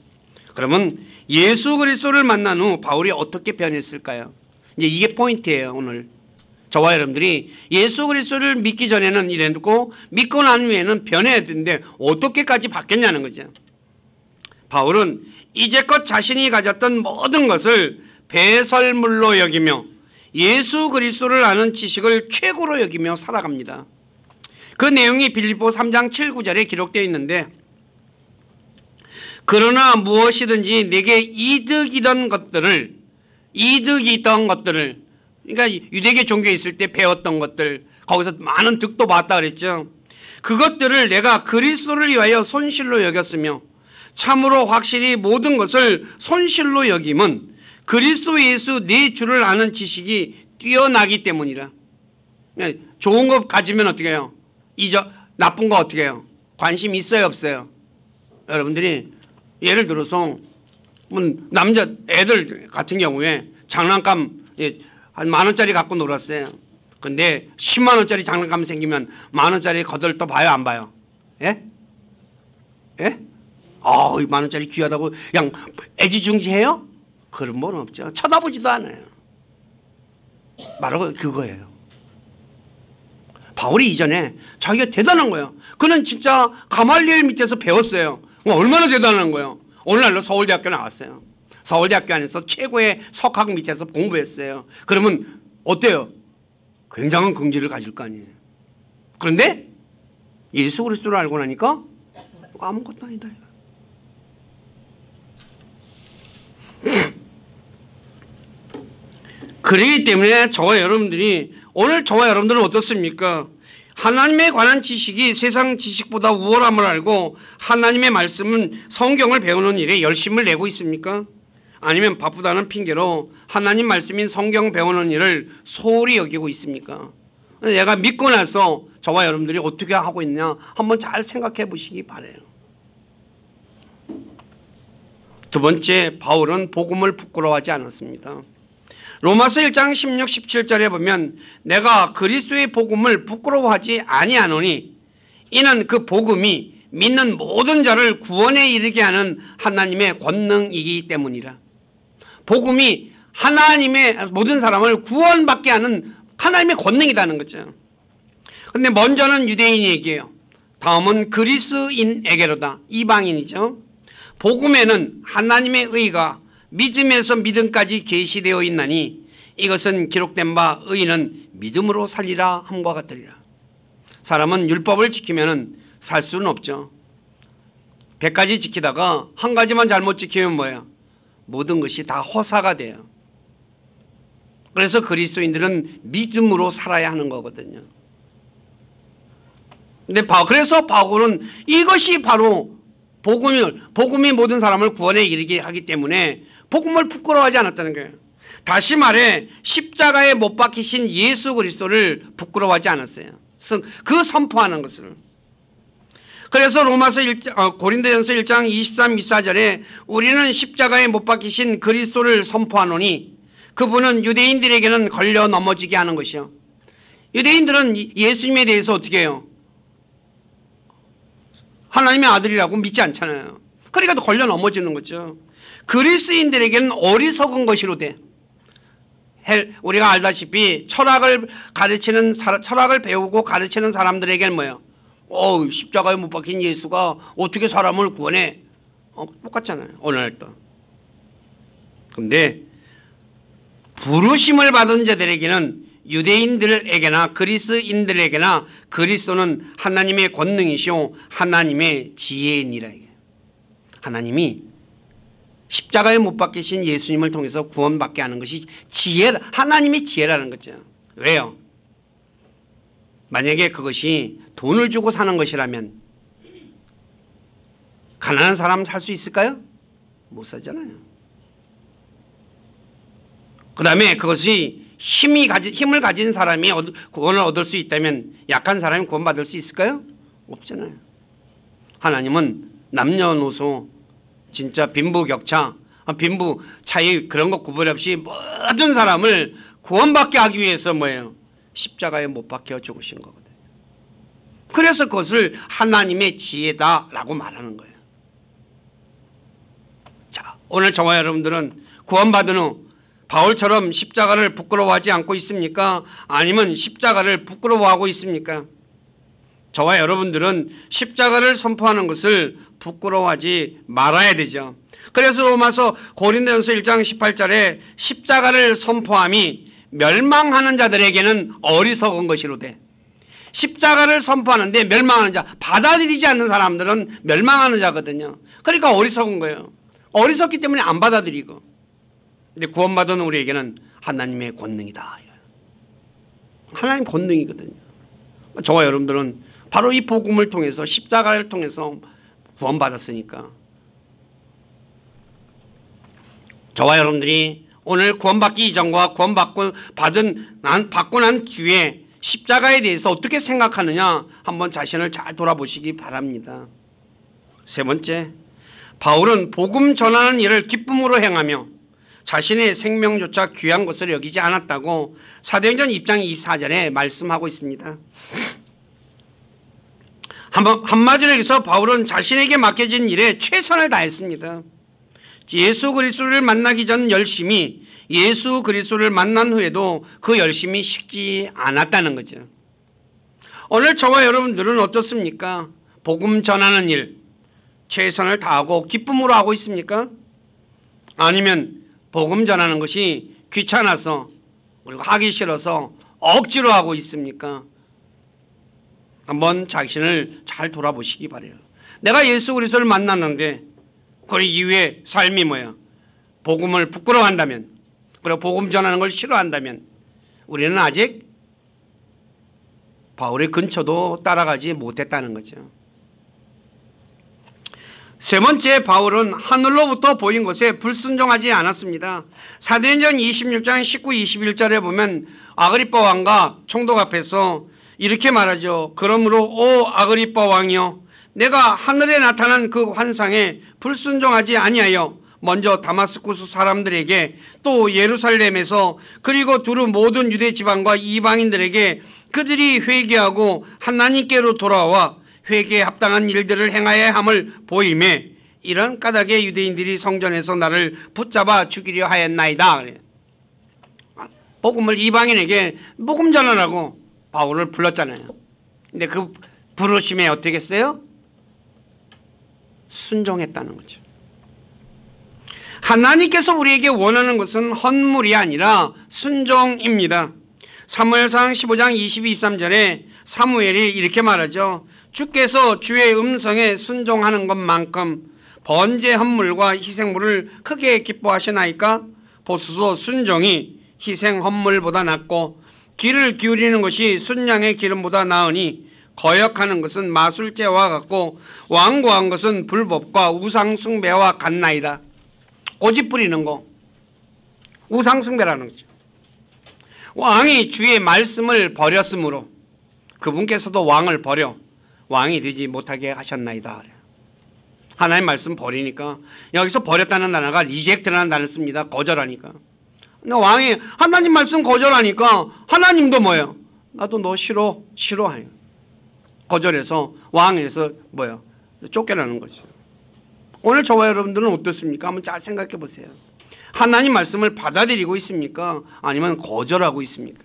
그러면 예수 그리스도를 만난 후 바울이 어떻게 변했을까요? 이제 이게 포인트예요. 오늘 저와 여러분들이 예수 그리스도를 믿기 전에는 이랬고 믿고 난 후에는 변해야 되는데 어떻게까지 바뀌었냐는 거죠. 바울은 이제껏 자신이 가졌던 모든 것을 배설물로 여기며 예수 그리스도를 아는 지식을 최고로 여기며 살아갑니다. 그 내용이 빌립보 3장 7, 9절에 기록되어 있는데 그러나 무엇이든지 내게 이득이 있던 것들을 그러니까 유대계 종교에 있을 때 배웠던 것들 거기서 많은 득도 봤다 그랬죠. 그것들을 내가 그리스도를 위하여 손실로 여겼으며 참으로 확실히 모든 것을 손실로 여김은 그리스도 예수 내 주를 아는 지식이 뛰어나기 때문이라. 좋은 거 가지면 어떻게 해요? 나쁜 거 어떻게 해요? 관심 있어요 없어요? 여러분들이 예를 들어서 남자 애들 같은 경우에 장난감 한 10,000원짜리 갖고 놀았어요. 근데 10만 원짜리 장난감 생기면 10,000원짜리 거들떠 봐요 안 봐요? 예? 예? 이 10,000원짜리 귀하다고 그냥 애지중지해요? 그런 건 없죠. 쳐다보지도 않아요. 바로 그거예요. 바울이 이전에 자기가 대단한 거예요. 그는 진짜 가말리엘 밑에서 배웠어요. 얼마나 대단한 거예요. 오늘날로 서울대학교 나왔어요. 서울대학교 안에서 최고의 석학 밑에서 공부했어요. 그러면 어때요? 굉장한 긍지를 가질 거 아니에요. 그런데 예수 그리스도를 알고 나니까 아무것도 아니다. 그렇기 때문에 저와 여러분들이 오늘 저와 여러분들은 어떻습니까? 하나님에 관한 지식이 세상 지식보다 우월함을 알고 하나님의 말씀은 성경을 배우는 일에 열심을 내고 있습니까? 아니면 바쁘다는 핑계로 하나님 말씀인 성경 배우는 일을 소홀히 여기고 있습니까? 내가 믿고 나서 저와 여러분들이 어떻게 하고 있냐 한번 잘 생각해 보시기 바라요. 두 번째, 바울은 복음을 부끄러워하지 않았습니다. 로마서 1장 16, 17절에 보면 내가 그리스도의 복음을 부끄러워하지 아니하노니 이는 그 복음이 믿는 모든 자를 구원에 이르게 하는 하나님의 권능이기 때문이라. 복음이 하나님의 모든 사람을 구원받게 하는 하나님의 권능이라는 거죠. 그런데 먼저는 유대인에게요. 다음은 그리스인에게로다. 이방인이죠. 복음에는 하나님의 의가 믿음에서 믿음까지 계시되어 있나니 이것은 기록된 바 의인은 믿음으로 살리라 함과 같으리라. 사람은 율법을 지키면 살 수는 없죠. 100가지 지키다가 한 가지만 잘못 지키면 뭐예요? 모든 것이 다 허사가 돼요. 그래서 그리스도인들은 믿음으로 살아야 하는 거거든요. 근데 그래서 바울은 이것이 바로 복음이 모든 사람을 구원에 이르게 하기 때문에 복음을 부끄러워하지 않았다는 거예요. 다시 말해 십자가에 못 박히신 예수 그리스도를 부끄러워하지 않았어요. 그 선포하는 것을. 그래서 고린도전서 1장 23, 24절에 우리는 십자가에 못 박히신 그리스도를 선포하노니 그분은 유대인들에게는 걸려 넘어지게 하는 것이요. 유대인들은 예수님에 대해서 어떻게 해요? 하나님의 아들이라고 믿지 않잖아요. 그러니까 걸려 넘어지는 거죠. 그리스인들에게는 어리석은 것이로되, 우리가 알다시피 철학을 배우고 가르치는 사람들에게는 뭐예요? 십자가에 못 박힌 예수가 어떻게 사람을 구원해? 똑같잖아요, 오늘도. 근데 부르심을 받은 자들에게는, 유대인들에게나 그리스인들에게나 그리스도는 하나님의 권능이시오 하나님의 지혜이니라. 하나님이 십자가에 못 박히신 예수님을 통해서 구원받게 하는 것이 하나님의 지혜라는 거죠. 왜요? 만약에 그것이 돈을 주고 사는 것이라면 가난한 사람 살 수 있을까요? 못 살잖아요. 그 다음에 그것이 힘을 가진 사람이 구원을 얻을 수 있다면 약한 사람이 구원받을 수 있을까요? 없잖아요. 하나님은 남녀노소, 진짜 빈부격차, 빈부 차이 그런 거 구분 없이 모든 사람을 구원받게 하기 위해서 뭐예요? 십자가에 못 박혀 죽으신 거거든요. 그래서 그것을 하나님의 지혜다라고 말하는 거예요. 자, 오늘 저와 여러분들은 구원받은 후 바울처럼 십자가를 부끄러워하지 않고 있습니까? 아니면 십자가를 부끄러워하고 있습니까? 저와 여러분들은 십자가를 선포하는 것을 부끄러워하지 말아야 되죠. 그래서 로마서 고린도전서 1장 18절에 십자가를 선포함이 멸망하는 자들에게는 어리석은 것이로되, 십자가를 선포하는데 멸망하는 자, 받아들이지 않는 사람들은 멸망하는 자거든요. 그러니까 어리석은 거예요. 어리석기 때문에 안 받아들이고. 근데 구원받은 우리에게는 하나님의 권능이다. 하나님 권능이거든요. 저와 여러분들은 바로 이 복음을 통해서, 십자가를 통해서 구원받았으니까. 저와 여러분들이 오늘 구원받기 이전과 구원받고 난 뒤에 십자가에 대해서 어떻게 생각하느냐 한번 자신을 잘 돌아보시기 바랍니다. 세 번째, 바울은 복음 전하는 일을 기쁨으로 행하며 자신의 생명조차 귀한 것을 여기지 않았다고 사도행전 2장 24절에 말씀하고 있습니다. 한마디로 해서 바울은 자신에게 맡겨진 일에 최선을 다했습니다. 예수 그리스도를 만나기 전 열심히, 예수 그리스도를 만난 후에도 그 열심이 식지 않았다는 거죠. 오늘 저와 여러분들은 어떻습니까? 복음 전하는 일 최선을 다하고 기쁨으로 하고 있습니까? 아니면 복음 전하는 것이 귀찮아서 그리고 하기 싫어서 억지로 하고 있습니까? 한번 자신을 잘 돌아보시기 바라요. 내가 예수 그리스도를 만났는데 그 이후에 삶이 뭐야? 복음을 부끄러워한다면, 그리고 복음 전하는 걸 싫어한다면 우리는 아직 바울의 근처도 따라가지 못했다는 거죠. 세 번째, 바울은 하늘로부터 보인 것에 불순종하지 않았습니다. 사도행전 26장 19, 21절에 보면 아그리빠 왕과 총독 앞에서 이렇게 말하죠. 그러므로 오 아그리빠 왕이여, 내가 하늘에 나타난 그 환상에 불순종하지 아니하여 먼저 다마스쿠스 사람들에게 또 예루살렘에서 그리고 두루 모든 유대 지방과 이방인들에게 그들이 회개하고 하나님께로 돌아와 회개에 합당한 일들을 행하여야 함을 보이매 이런 까닭에 유대인들이 성전에서 나를 붙잡아 죽이려 하였나이다. 복음을 이방인에게 복음 전하라고 바울을 불렀잖아요. 근데 그 부르심에 어떻게 했어요? 순종했다는 거죠. 하나님께서 우리에게 원하는 것은 헌물이 아니라 순종입니다. 사무엘상 15장 22, 23절에 사무엘이 이렇게 말하죠. 주께서 주의 음성에 순종하는 것만큼 번제 헌물과 희생물을 크게 기뻐하시나이까? 보소서, 순종이 희생 헌물보다 낫고 귀를 기울이는 것이 순양의 기름보다 나으니 거역하는 것은 마술죄와 같고 완고한 것은 불법과 우상숭배와 같나이다. 고집 부리는 거, 우상숭배라는 거죠. 왕이 주의 말씀을 버렸으므로 그분께서도 왕을 버려 왕이 되지 못하게 하셨나이다. 하나님 말씀 버리니까, 여기서 버렸다는 단어가 리젝트라는 단어를 씁니다. 거절하니까. 근데 왕이 하나님 말씀 거절하니까 하나님도 뭐예요? 나도 너 싫어해요. 거절해서 왕에서 뭐예요? 쫓겨나는 거죠. 오늘 저와 여러분들은 어떻습니까? 한번 잘 생각해 보세요. 하나님 말씀을 받아들이고 있습니까? 아니면 거절하고 있습니까?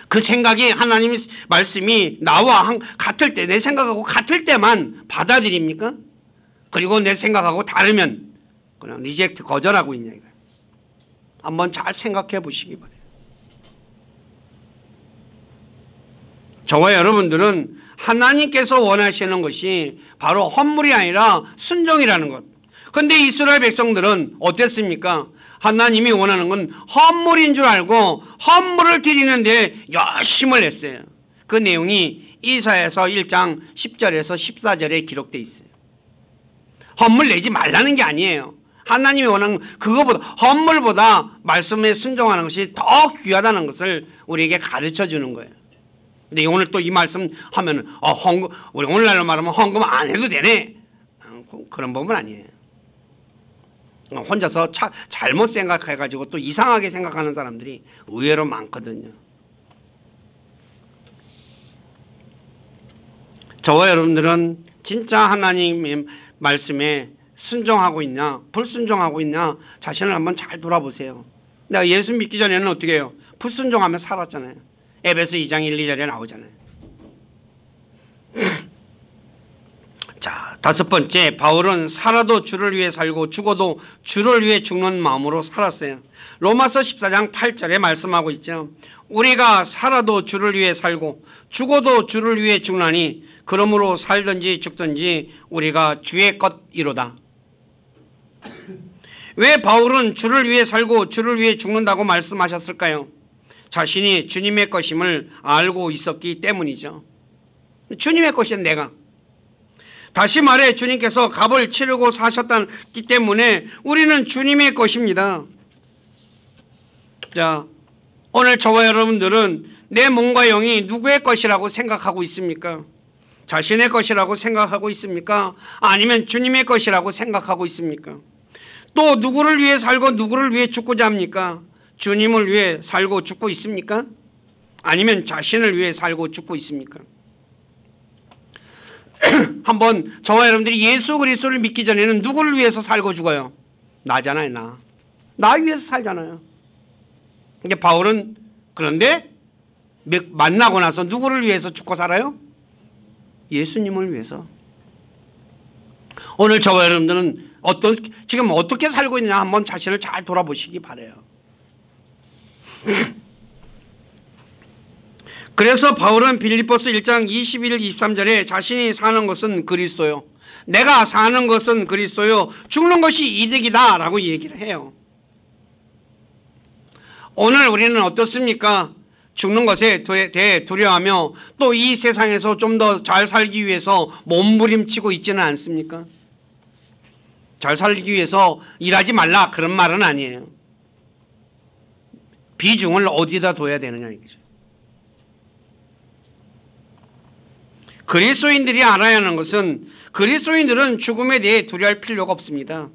그 생각이 하나님 말씀이 나와 같을 때, 내 생각하고 같을 때만 받아들입니까? 그리고 내 생각하고 다르면 그냥 리젝트, 거절하고 있냐 이거예요. 한번 잘 생각해 보시기 바래요. 저와 여러분들은 하나님께서 원하시는 것이 바로 헌물이 아니라 순종이라는 것. 그런데 이스라엘 백성들은 어땠습니까? 하나님이 원하는 건 헌물인 줄 알고 헌물을 드리는데 열심을 했어요. 그 내용이 이사야서 1장 10절에서 14절에 기록되어 있어요. 헌물 내지 말라는 게 아니에요. 하나님이 원하는 그거보다, 헌물보다 말씀에 순종하는 것이 더 귀하다는 것을 우리에게 가르쳐 주는 거예요. 근데 오늘 또 이 말씀 하면은 헌금, 우리 오늘날로 말하면 헌금 안 해도 되네, 그런 법은 아니에요. 혼자서 잘못 생각해가지고 또 이상하게 생각하는 사람들이 의외로 많거든요. 저와 여러분들은 진짜 하나님의 말씀에 순종하고 있냐, 불순종하고 있냐, 자신을 한번 잘 돌아보세요. 내가 예수 믿기 전에는 어떻게 해요? 불순종하며 살았잖아요. 에베소 2장 1, 2절에 나오잖아요. 자, 다섯 번째, 바울은 살아도 주를 위해 살고 죽어도 주를 위해 죽는 마음으로 살았어요. 로마서 14장 8절에 말씀하고 있죠. 우리가 살아도 주를 위해 살고 죽어도 주를 위해 죽나니 그러므로 살든지 죽든지 우리가 주의 것이로다. 왜 바울은 주를 위해 살고 주를 위해 죽는다고 말씀하셨을까요? 자신이 주님의 것임을 알고 있었기 때문이죠. 주님의 것이야, 내가. 다시 말해 주님께서 값을 치르고 사셨기 때문에 우리는 주님의 것입니다. 자, 오늘 저와 여러분들은 내 몸과 영이 누구의 것이라고 생각하고 있습니까? 자신의 것이라고 생각하고 있습니까? 아니면 주님의 것이라고 생각하고 있습니까? 또 누구를 위해 살고 누구를 위해 죽고자 합니까? 주님을 위해 살고 죽고 있습니까? 아니면 자신을 위해 살고 죽고 있습니까? 한번 저와 여러분들이 예수 그리스도를 믿기 전에는 누구를 위해서 살고 죽어요? 나잖아요. 나 위해서 살잖아요. 이게 바울은 그런데 만나고 나서 누구를 위해서 죽고 살아요? 예수님을 위해서. 오늘 저와 여러분들은 지금 어떻게 살고 있느냐 한번 자신을 잘 돌아보시기 바라요. 그래서 바울은 빌립보서 1장 21, 23절에 자신이 사는 것은 그리스도요, 내가 사는 것은 그리스도요, 죽는 것이 이득이다 라고 얘기를 해요. 오늘 우리는 어떻습니까? 죽는 것에 대해 두려워하며 또 이 세상에서 좀 더 잘 살기 위해서 몸부림치고 있지는 않습니까? 잘 살기 위해서 일하지 말라 그런 말은 아니에요. 비중을 어디다 둬야 되느냐 이거죠. 그리스도인들이 알아야 하는 것은 그리스도인들은 죽음에 대해 두려워할 필요가 없습니다.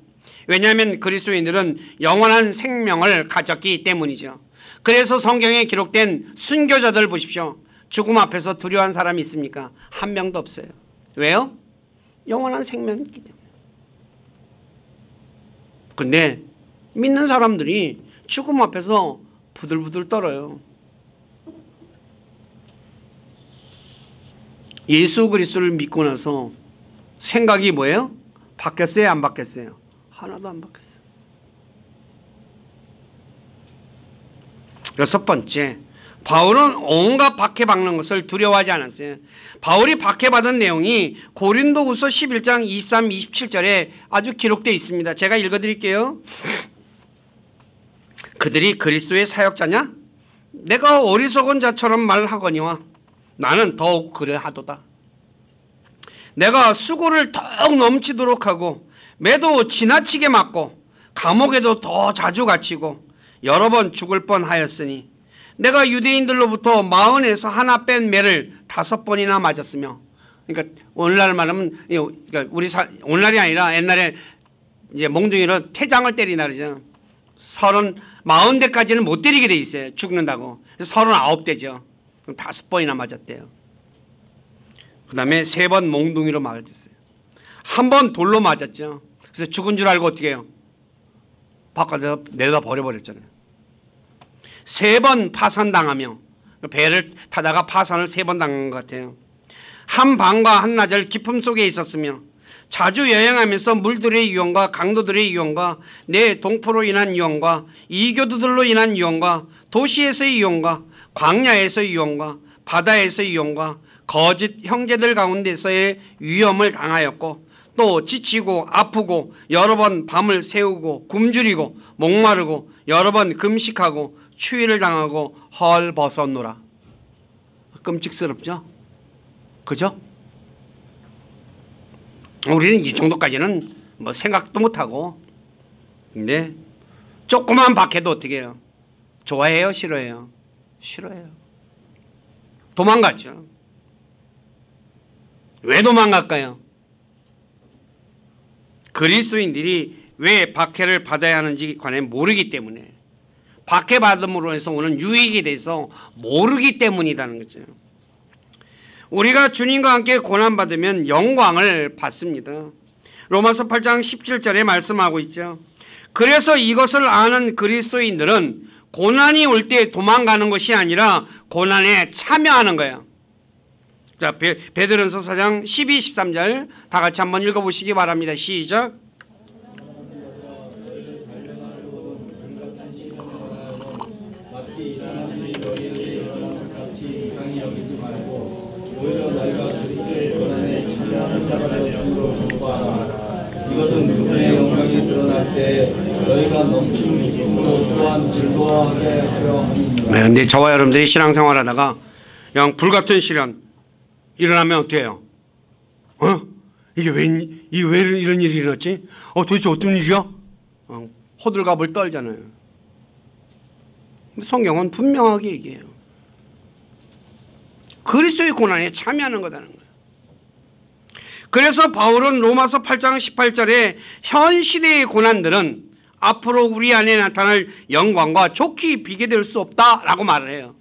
왜냐하면 그리스도인들은 영원한 생명을 가졌기 때문이죠. 그래서 성경에 기록된 순교자들 보십시오. 죽음 앞에서 두려워한 사람이 있습니까? 한 명도 없어요. 왜요? 영원한 생명이 있기 때문에. 근데 믿는 사람들이 죽음 앞에서 부들부들 떨어요. 예수 그리스도를 믿고 나서 생각이 뭐예요? 바뀌었어요? 안 바뀌었어요? 하나도 안 바뀌었어요. 여섯 번째, 바울은 온갖 박해받는 것을 두려워하지 않았어요. 바울이 박해받은 내용이 고린도후서 11장 23, 27절에 아주 기록되어 있습니다. 제가 읽어드릴게요. 그들이 그리스도의 사역자냐? 내가 어리석은 자처럼 말하거니와 나는 더욱 그러하도다. 내가 수고를 더욱 넘치도록 하고 매도 지나치게 맞고 감옥에도 더 자주 갇히고 여러 번 죽을 뻔하였으니 내가 유대인들로부터 40에서 하나 뺀 매를 5번이나 맞았으며, 그러니까 오늘날 말하면 그러니까 오늘날이 아니라 옛날에 이제 몽둥이로 태장을 때리나 그러죠. 40대까지는 못 때리게 돼 있어요. 죽는다고. 39대죠. 그럼 5번이나 맞았대요. 그 다음에 3번 몽둥이로 맞았어요. 한 번 돌로 맞았죠. 그래서 죽은 줄 알고 어떻게 해요? 바깥에서 내다 버려버렸잖아요. 3번 파산당하며 배를 타다가 파산을 3번 당한 것 같아요. 한 밤과 한낮을 기품 속에 있었으며 자주 여행하면서 물들의 유형과 강도들의 유형과 내 동포로 인한 유형과 이교도들로 인한 유형과 도시에서의 유형과 광야에서의 유형과 바다에서의 유형과 거짓 형제들 가운데서의 위험을 당하였고 또 지치고 아프고 여러 번 밤을 새우고 굶주리고 목마르고 여러 번 금식하고 추위를 당하고 헐벗었노라. 끔찍스럽죠? 그죠? 우리는 이 정도까지는 뭐 생각도 못하고, 근데 조그만 박해도 어떻게 해요? 좋아해요? 싫어해요? 싫어해요. 도망갔죠. 왜 도망갈까요? 그리스도인들이 왜 박해를 받아야 하는지 관해 모르기 때문에, 박해받음으로 해서 오는 유익에 대해서 모르기 때문이라는 거죠. 우리가 주님과 함께 고난받으면 영광을 받습니다. 로마서 8장 17절에 말씀하고 있죠. 그래서 이것을 아는 그리스도인들은 고난이 올 때 도망가는 것이 아니라 고난에 참여하는 거예요. 자, 베드로전서 4장 12, 13절 다 같이 한번 읽어보시기 바랍니다. 시작. 이것은 그분의 영광이 드러날 때 너희가 넘치는 기쁨으로 또한 즐거워하게 하려 합니다. 네, 근데 저와 여러분들이 신앙생활하다가 그냥 불같은 시련 일어나면 어떻게 해요? 이게 왜 이런 일이 일어났지? 도대체 어떤 일이야? 호들갑을 떨잖아요. 성경은 분명하게 얘기해요. 그리스도의 고난에 참여하는 거다는 거예요. 그래서 바울은 로마서 8장 18절에 현 시대의 고난들은 앞으로 우리 안에 나타날 영광과 좋게 비교될 수 없다라고 말을 해요.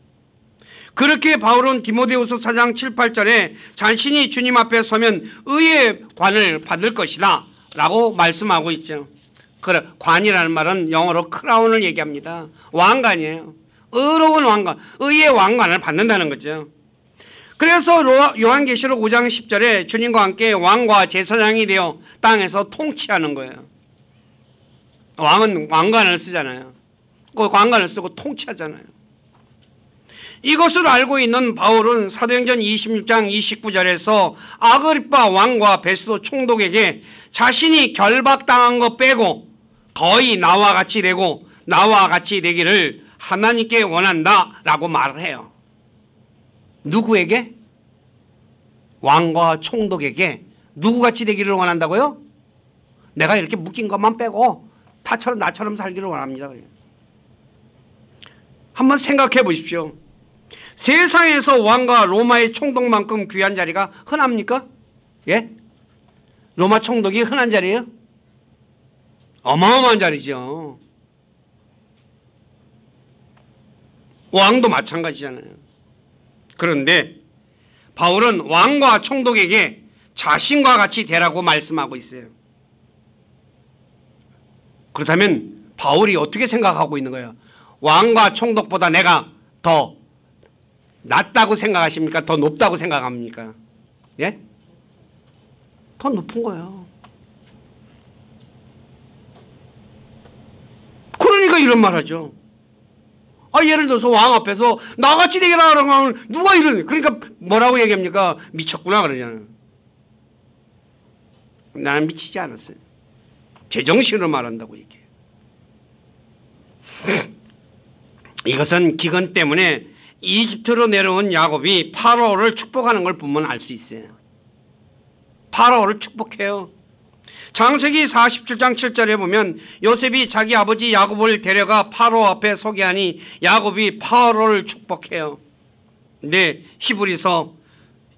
그렇게 바울은 디모데후서 4장 7, 8절에 자신이 주님 앞에 서면 의의 관을 받을 것이다 라고 말씀하고 있죠. 관이라는 말은 영어로 크라운을 얘기합니다. 왕관이에요. 의로운 왕관, 의의 왕관을 받는다는 거죠. 그래서 요한계시록 5장 10절에 주님과 함께 왕과 제사장이 되어 땅에서 통치하는 거예요. 왕은 왕관을 쓰잖아요. 그 왕관을 쓰고 통치하잖아요. 이것을 알고 있는 바울은 사도행전 26장 29절에서 아그리빠 왕과 베스도 총독에게 자신이 결박당한 거 빼고 거의 나와 같이 되고 나와 같이 되기를 하나님께 원한다라고 말을 해요. 누구에게? 왕과 총독에게 누구같이 되기를 원한다고요? 내가 이렇게 묶인 것만 빼고 나처럼 살기를 원합니다. 한번 생각해 보십시오. 세상에서 왕과 로마의 총독만큼 귀한 자리가 흔합니까? 예? 로마 총독이 흔한 자리예요? 어마어마한 자리죠. 왕도 마찬가지잖아요. 그런데 바울은 왕과 총독에게 자신과 같이 되라고 말씀하고 있어요. 그렇다면 바울이 어떻게 생각하고 있는 거예요? 왕과 총독보다 내가 더 낮다고 생각하십니까? 더 높다고 생각합니까? 예? 더 높은 거예요. 그러니까 이런 말 하죠. 예를 들어서 왕 앞에서 나같이 되게라 그러면 누가 이러니? 그러니까 뭐라고 얘기합니까? 미쳤구나 그러잖아요. 나는 미치지 않았어요. 제정신으로 말한다고 얘기해요. 이것은 기근 때문에 이집트로 내려온 야곱이 파라오를 축복하는 걸 보면 알 수 있어요. 파라오를 축복해요. 창세기 47장 7절에 보면 요셉이 자기 아버지 야곱을 데려가 파라오 앞에 서게 하니 야곱이 파라오를 축복해요. 근데 히브리서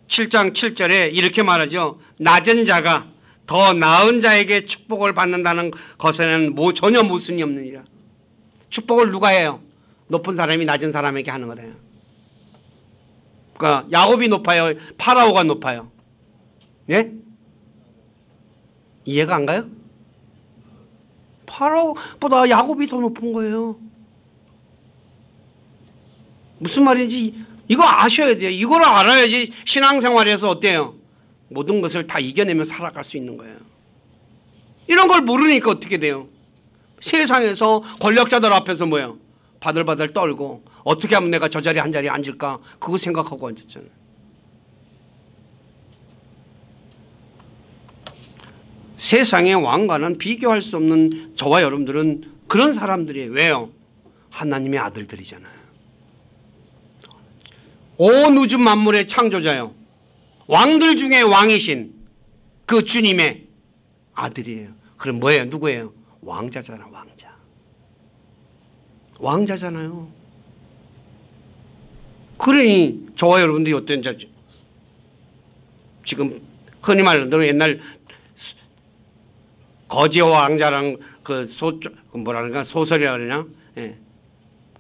7장 7절에 이렇게 말하죠. 낮은 자가 더 나은 자에게 축복을 받는다는 것에는 전혀 모순이 없느니라. 축복을 누가 해요? 높은 사람이 낮은 사람에게 하는 거다. 그러니까 야곱이 높아요? 파라오가 높아요? 예? 이해가 안 가요? 바로보다 야곱이 더 높은 거예요. 무슨 말인지 이거 아셔야 돼요. 이걸 알아야지 신앙생활에서 어때요? 모든 것을 다 이겨내며 살아갈 수 있는 거예요. 이런 걸 모르니까 어떻게 돼요? 세상에서 권력자들 앞에서 뭐예요? 바들바들 떨고 어떻게 하면 내가 저 자리에 한 자리에 앉을까? 그거 생각하고 앉았잖아요. 세상의 왕과는 비교할 수 없는 저와 여러분들은 그런 사람들이에요. 왜요? 하나님의 아들들이잖아요. 온 우주 만물의 창조자요. 왕들 중에 왕이신 그 주님의 아들이에요. 그럼 뭐예요? 누구예요? 왕자잖아, 왕자. 왕자잖아요. 그러니 저와 여러분들이 어떤 자죠? 지금 흔히 말하는 대로 옛날 거지와 왕자랑 그 뭐라는가 소설이라 그러냐? 예.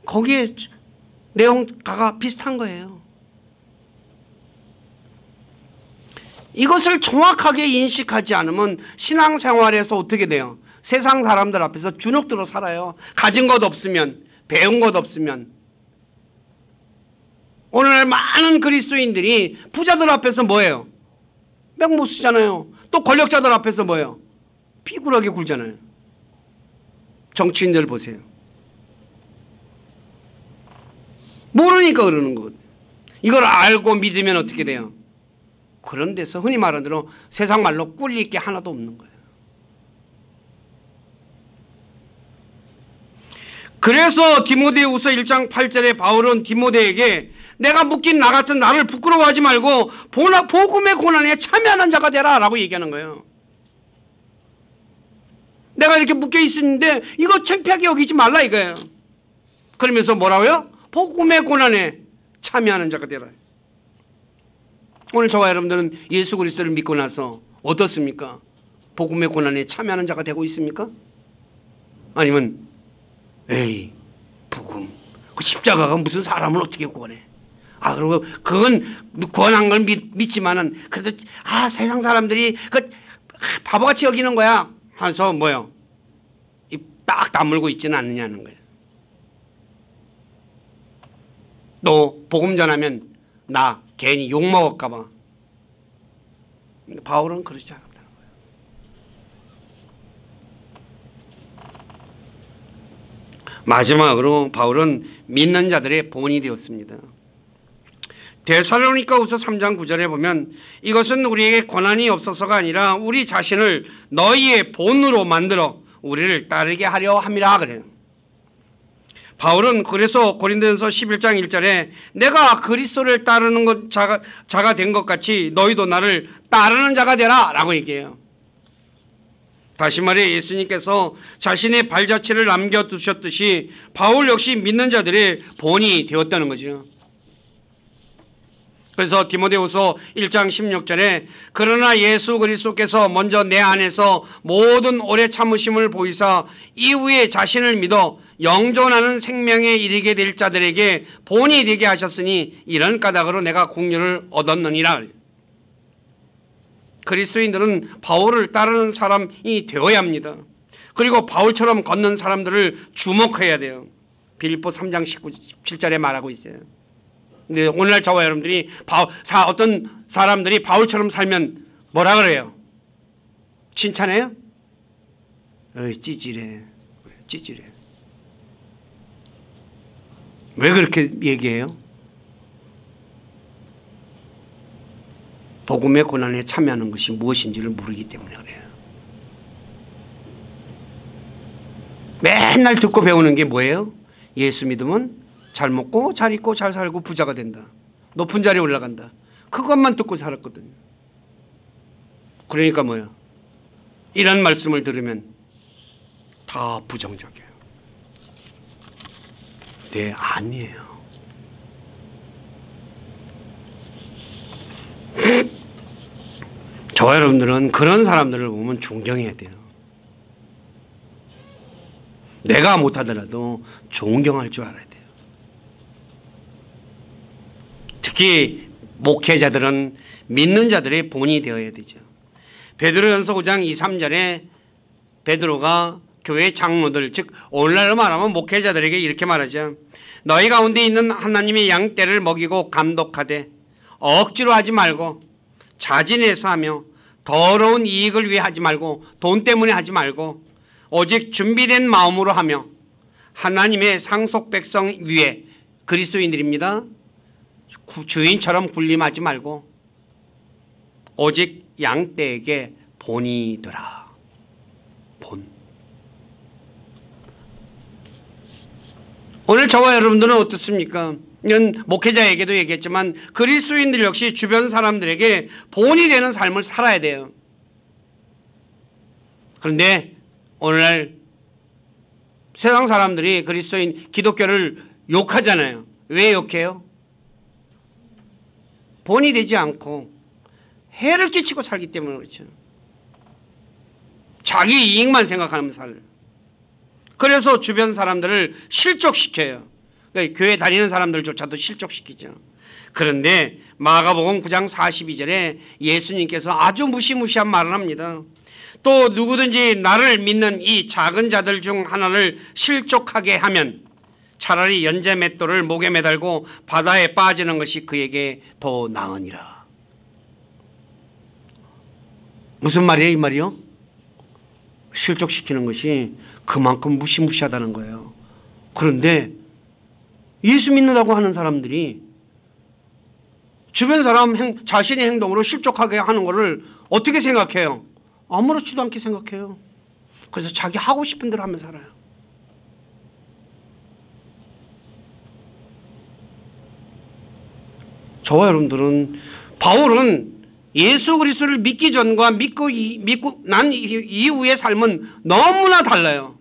거기에 내용가가 비슷한 거예요. 이것을 정확하게 인식하지 않으면 신앙생활에서 어떻게 돼요? 세상 사람들 앞에서 주눅들어 살아요. 가진 것 없으면, 배운 것 없으면. 오늘날 많은 그리스도인들이 부자들 앞에서 뭐예요? 명 못 쓰잖아요. 또 권력자들 앞에서 뭐예요? 비굴하게 굴잖아요. 정치인들 보세요. 모르니까 그러는 거거든요. 이걸 알고 믿으면 어떻게 돼요? 그런 데서 흔히 말하는 대로 세상 말로 꿀릴 게 하나도 없는 거예요. 그래서 디모데후서 1장 8절에 바울은 디모데에게 내가 묶인 나 같은 나를 부끄러워하지 말고 복음의 고난에 참여하는 자가 되라 라고 얘기하는 거예요. 내가 이렇게 묶여 있었는데 이거 창피하게 여기지 말라 이거예요. 그러면서 뭐라고요? 복음의 고난에 참여하는 자가 되라. 오늘 저와 여러분들은 예수 그리스도를 믿고 나서 어떻습니까? 복음의 고난에 참여하는 자가 되고 있습니까? 아니면 에이 복음 그 십자가가 무슨 사람을 어떻게 구원해? 그리고 그건 구원한 걸 믿지만은 그래도 세상 사람들이 그 바보같이 여기는 거야 하면서 뭐요? 딱 다물고 있지는 않느냐는 거예요. 또 복음 전하면 나 괜히 욕먹을까 봐. 바울은 그러지 않았다는 거예요. 마지막으로 바울은 믿는 자들의 본이 되었습니다. 데살로니가후서 3장 9절에 보면 이것은 우리에게 권한이 없어서가 아니라 우리 자신을 너희의 본으로 만들어 우리를 따르게 하려 함이라 그래요. 바울은 그래서 고린도전서 11장 1절에 내가 그리스도를 따르는 것 자가 된 것 같이 너희도 나를 따르는 자가 되라 라고 얘기해요. 다시 말해 예수님께서 자신의 발자취를 남겨두셨듯이 바울 역시 믿는 자들의 본이 되었다는 거죠. 그래서 디모데후서 1장 16절에 그러나 예수 그리스도께서 먼저 내 안에서 모든 오래 참으심을 보이사 이후에 자신을 믿어 영존하는 생명에 이르게 될 자들에게 본이 되게 하셨으니 이런 까닭으로 내가 공유를 얻었느니라. 그리스도인들은 바울을 따르는 사람이 되어야 합니다. 그리고 바울처럼 걷는 사람들을 주목해야 돼요. 빌립보 3장 17절에 말하고 있어요. 근데 오늘날 저와 여러분들이 어떤 사람들이 바울처럼 살면 뭐라 그래요? 칭찬해요? 찌질해. 찌질해. 왜 그렇게 얘기해요? 복음의 고난에 참여하는 것이 무엇인지를 모르기 때문에 그래요. 맨날 듣고 배우는 게 뭐예요? 예수 믿으면 잘 먹고 잘 입고 잘 살고 부자가 된다. 높은 자리에 올라간다. 그것만 듣고 살았거든요. 그러니까 뭐야? 이런 말씀을 들으면 다 부정적이에요. 네, 아니에요. 저와 여러분들은 그런 사람들을 보면 존경해야 돼요. 내가 못하더라도 존경할 줄 알아야 돼요. 특히 목회자들은 믿는 자들의 본이 되어야 되죠. 베드로전서 9장 2, 3절에 베드로가 교회 장로들, 즉 오늘날로 말하면 목회자들에게 이렇게 말하죠. 너희 가운데 있는 하나님의 양떼를 먹이고 감독하되 억지로 하지 말고 자진해서 하며 더러운 이익을 위해 하지 말고 돈 때문에 하지 말고 오직 준비된 마음으로 하며 하나님의 상속 백성 위에, 그리스도인들입니다, 주인처럼 군림하지 말고 오직 양떼에게 본이더라. 본. 오늘 저와 여러분들은 어떻습니까? 이건 목회자에게도 얘기했지만 그리스도인들 역시 주변 사람들에게 본이 되는 삶을 살아야 돼요. 그런데 오늘날 세상 사람들이 그리스도인 기독교를 욕하잖아요. 왜 욕해요? 본이 되지 않고 해를 끼치고 살기 때문에 그렇죠. 자기 이익만 생각하면서 살아요. 그래서 주변 사람들을 실족시켜요. 그러니까 교회 다니는 사람들조차도 실족시키죠. 그런데 마가복음 9장 42절에 예수님께서 아주 무시무시한 말을 합니다. 또 누구든지 나를 믿는 이 작은 자들 중 하나를 실족하게 하면 차라리 연재 맷돌을 목에 매달고 바다에 빠지는 것이 그에게 더 나으니라. 무슨 말이에요, 이 말이요? 실족시키는 것이 그만큼 무시무시하다는 거예요. 그런데 예수 믿는다고 하는 사람들이 주변 사람 자신의 행동으로 실족하게 하는 것을 어떻게 생각해요? 아무렇지도 않게 생각해요. 그래서 자기 하고 싶은 대로 하면서 살아요. 저와 여러분들은, 바울은 예수 그리스도를 믿기 전과 믿고 난 이후의 삶은 너무나 달라요.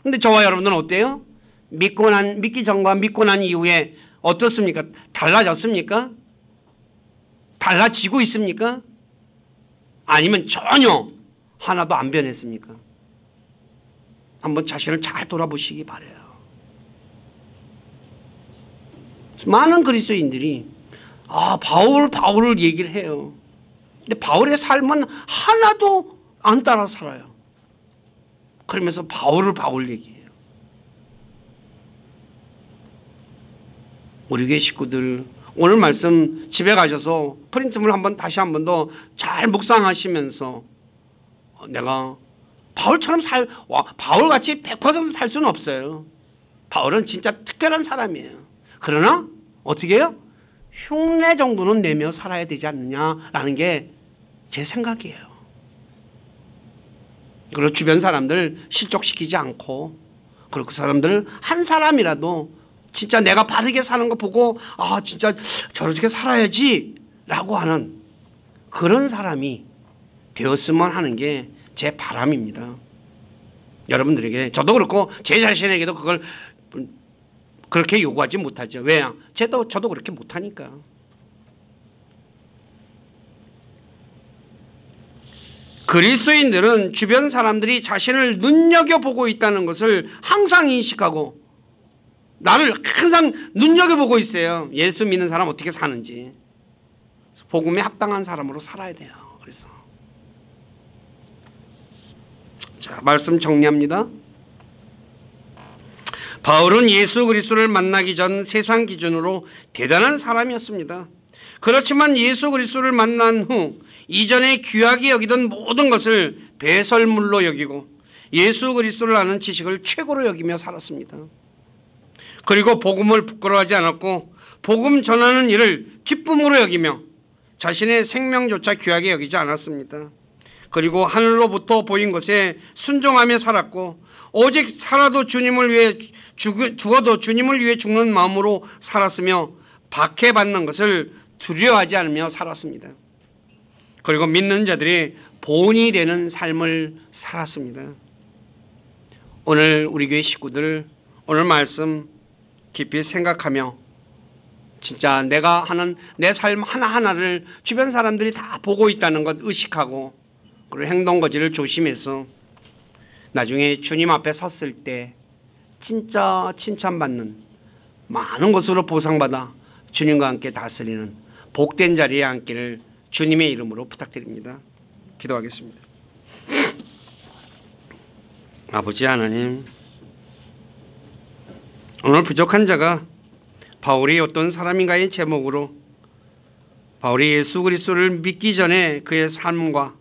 근데 저와 여러분들은 어때요? 믿기 전과 믿고 난 이후에 어떻습니까? 달라졌습니까? 달라지고 있습니까? 아니면 전혀 하나도 안 변했습니까? 한번 자신을 잘 돌아보시기 바라요. 많은 그리스도인들이 바울을 얘기를 해요. 근데 바울의 삶은 하나도 안 따라 살아요. 그러면서 바울 얘기해요. 우리 교회 식구들 오늘 말씀 집에 가셔서 프린트물 다시 한 번 더 잘 묵상하시면서 내가 바울처럼 바울같이 100% 살 수는 없어요. 바울은 진짜 특별한 사람이에요. 그러나 어떻게 해요? 흉내 정도는 내며 살아야 되지 않느냐라는 게 제 생각이에요. 그리고 주변 사람들 실족시키지 않고, 그리고 그 사람들 한 사람이라도 진짜 내가 바르게 사는 거 보고 진짜 저렇게 살아야지 라고 하는 그런 사람이 되었으면 하는 게 제 바람입니다. 여러분들에게, 저도 그렇고 제 자신에게도 그걸 그렇게 요구하지 못하죠. 왜요? 저도 그렇게 못하니까. 그리스도인들은 주변 사람들이 자신을 눈여겨보고 있다는 것을 항상 인식하고 나를 항상 눈여겨보고 있어요. 예수 믿는 사람 어떻게 사는지. 복음에 합당한 사람으로 살아야 돼요. 그래서 자, 말씀 정리합니다. 바울은 예수 그리스도를 만나기 전 세상 기준으로 대단한 사람이었습니다. 그렇지만 예수 그리스도를 만난 후 이전에 귀하게 여기던 모든 것을 배설물로 여기고 예수 그리스도를 아는 지식을 최고로 여기며 살았습니다. 그리고 복음을 부끄러워하지 않았고 복음 전하는 일을 기쁨으로 여기며 자신의 생명조차 귀하게 여기지 않았습니다. 그리고 하늘로부터 보인 것에 순종하며 살았고 오직 살아도 주님을 위해 죽어도 주님을 위해 죽는 마음으로 살았으며 박해받는 것을 두려워하지 않으며 살았습니다. 그리고 믿는 자들이 본이 되는 삶을 살았습니다. 오늘 우리 교회 식구들 오늘 말씀 깊이 생각하며 진짜 내가 하는 내 삶 하나하나를 주변 사람들이 다 보고 있다는 것 의식하고 그리고 행동거지를 조심해서 나중에 주님 앞에 섰을 때 진짜 칭찬받는 많은 것으로 보상받아 주님과 함께 다스리는 복된 자리에 앉기를 주님의 이름으로 부탁드립니다. 기도하겠습니다. 아버지 하나님, 오늘 부족한 자가 바울이 어떤 사람인가의 제목으로 바울이 예수 그리스도를 믿기 전에 그의 삶과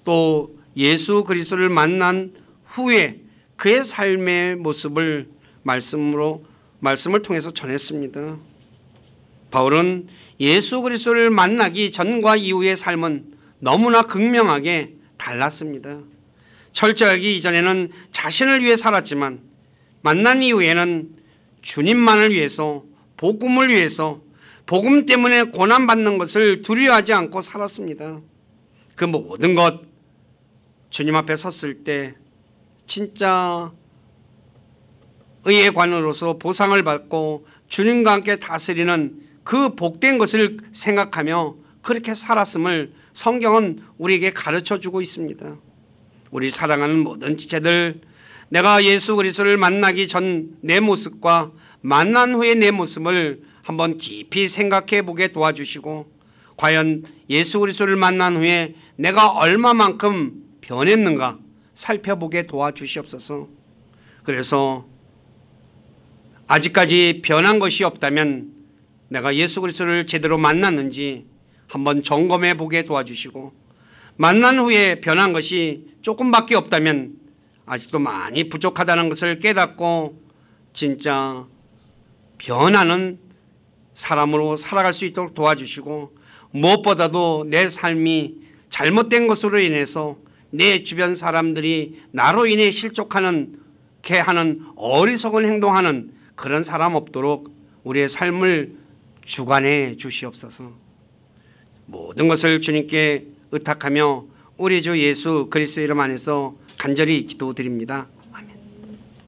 또 예수 그리스도를 만난 후에 그의 삶의 모습을 말씀을 통해서 전했습니다. 바울은 예수 그리스도를 만나기 전과 이후의 삶은 너무나 극명하게 달랐습니다. 철저하기 이전에는 자신을 위해 살았지만 만난 이후에는 주님만을 위해서, 복음을 위해서, 복음 때문에 고난받는 것을 두려워하지 않고 살았습니다. 그 모든 것 주님 앞에 섰을 때 진짜 의의 관으로서 보상을 받고 주님과 함께 다스리는 그 복된 것을 생각하며 그렇게 살았음을 성경은 우리에게 가르쳐주고 있습니다. 우리 사랑하는 모든 지체들, 내가 예수 그리스도를 만나기 전 내 모습과 만난 후의 내 모습을 한번 깊이 생각해 보게 도와주시고, 과연 예수 그리스도를 만난 후에 내가 얼마만큼 변했는가 살펴보게 도와주시옵소서. 그래서 아직까지 변한 것이 없다면 내가 예수 그리스도를 제대로 만났는지 한번 점검해 보게 도와주시고, 만난 후에 변한 것이 조금밖에 없다면 아직도 많이 부족하다는 것을 깨닫고 진짜 변하는 사람으로 살아갈 수 있도록 도와주시고, 무엇보다도 내 삶이 잘못된 것으로 인해서 내 주변 사람들이 나로 인해 실족하는 게 하는 어리석은 행동하는 그런 사람 없도록 우리의 삶을 주관해 주시옵소서. 모든 것을 주님께 의탁하며 우리 주 예수 그리스도 이름 안에서 간절히 기도드립니다.